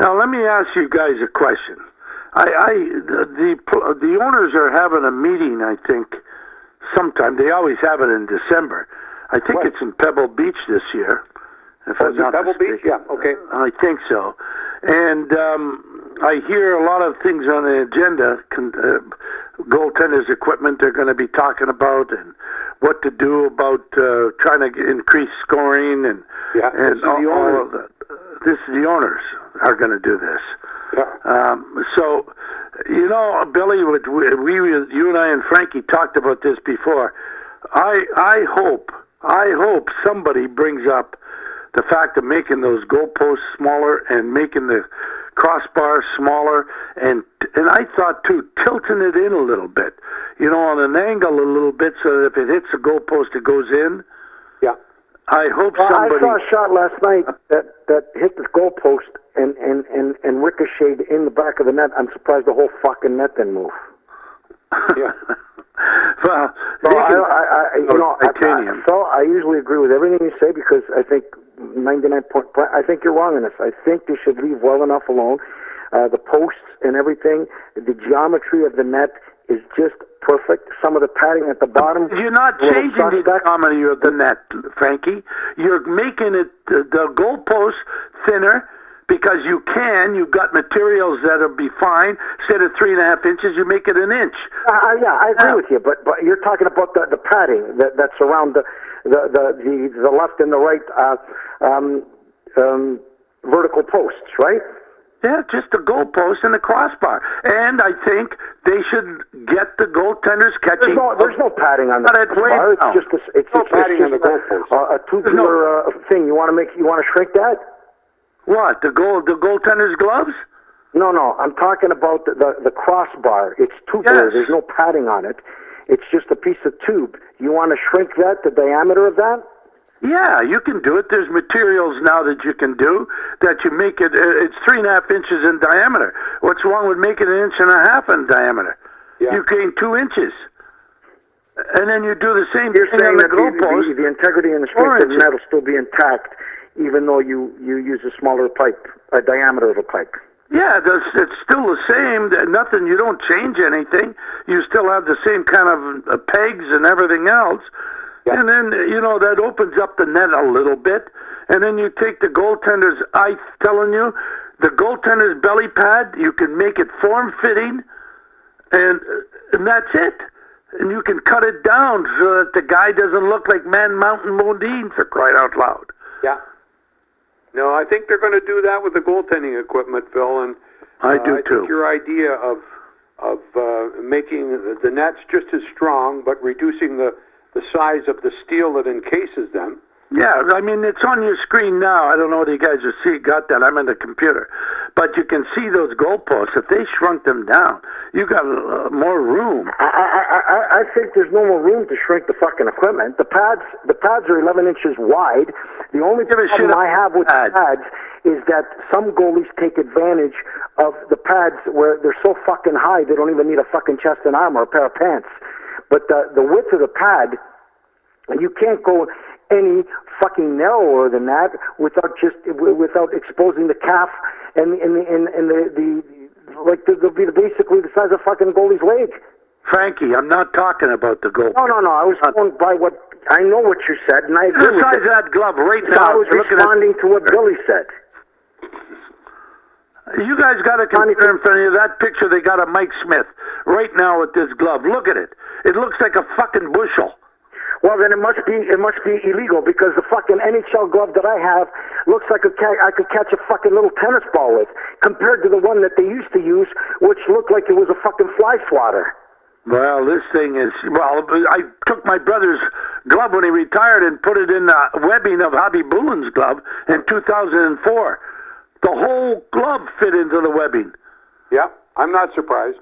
Now, let me ask you guys a question. The owners are having a meeting, I think, sometime. They always have it in December. I think it's in Pebble Beach this year. If I'm not Pebble mistaken. Beach? Yeah, okay. I think so. And I hear a lot of things on the agenda. Goaltenders' equipment they're going to be talking about, and what to do about trying to increase scoring, and all of that. This is the owners are going to do this. Yeah. So, you know, Billy, you and I and Frankie talked about this before. I hope somebody brings up the fact of making those goalposts smaller and making the crossbar smaller, and I thought too, tilting it in a little bit, you know, on an angle a little bit, so that if it hits the goalpost, it goes in. Yeah. I hope somebody. I saw a shot last night that hit the goalpost and ricocheted in the back of the net. I'm surprised the whole fucking net didn't move. Yeah. Well, titanium. I usually agree with everything you say because I think 99 point. I think you're wrong in this. I think they should leave well enough alone. The posts and everything, the geometry of the net is just perfect. Some of the padding at the bottom. You're not changing the geometry of the net, Frankie. You're making it the goalpost thinner. Because you've got materials that'll be fine. Instead of 3.5 inches, you make it an inch. Yeah, I agree with you. But you're talking about the padding that's around the left and the right vertical posts, right? Yeah, just the goalpost and the crossbar. And I think they should get the goaltenders catching. There's no padding on the crossbar. It's no padding on the goalpost. A tubular thing. You want to shrink that? What, the goaltender's gloves? No, I'm talking about the crossbar. It's tubular. Yes. There's no padding on it. It's just a piece of tube. You want to shrink that, the diameter of that? Yeah, you can do it. There's materials now that you can do that you make it. It's 3.5 inches in diameter. What's wrong with making it 1.5 inches in diameter? Yeah. You gain 2 inches. And then you do the same You're thing saying on the that goalpost. the integrity and the strength of the net will still be intact, even though you use a smaller pipe, a diameter of a pipe. Yeah, it's still the same. Nothing. You don't change anything. You still have the same kind of pegs and everything else. Yeah. And then, you know, that opens up the net a little bit. And then you take the goaltender's, I'm telling you, the goaltender's belly pad, you can make it form-fitting, and that's it. And you can cut it down so that the guy doesn't look like Man Mountain Modine, for crying out loud. Yeah. No, I think they're going to do that with the goaltending equipment, Phil. And I do I too. think your idea of making the nets just as strong, but reducing the size of the steel that encases them. Yeah, I mean, it's on your screen now. I don't know whether you guys got that. I'm in the computer. But you can see those goalposts. If they shrunk them down, you got more room. I think there's no more room to shrink the fucking equipment. The pads are 11 inches wide. The only problem I have with the pads is that some goalies take advantage of the pads where they're so fucking high they don't even need a fucking chest and arm or a pair of pants. But the width of the pad, you can't go any fucking narrower than that without exposing the calf and they'll be basically the size of fucking goalie's leg. Frankie, I'm not talking about the goal. No. I was going by what I know what you said, and I agree with the size of that glove right now. I was responding to what Billy said. You guys got to consider in front of you that picture they got of Mike Smith right now with this glove. Look at it. It looks like a fucking bushel. Well, then it must be illegal because the fucking NHL glove that I have looks like I could catch a fucking little tennis ball with, compared to the one that they used to use, which looked like it was a fucking fly swatter. Well, this thing is... Well, I took my brother's glove when he retired and put it in the webbing of Hobby Boolin's glove in 2004. The whole glove fit into the webbing. Yeah, I'm not surprised.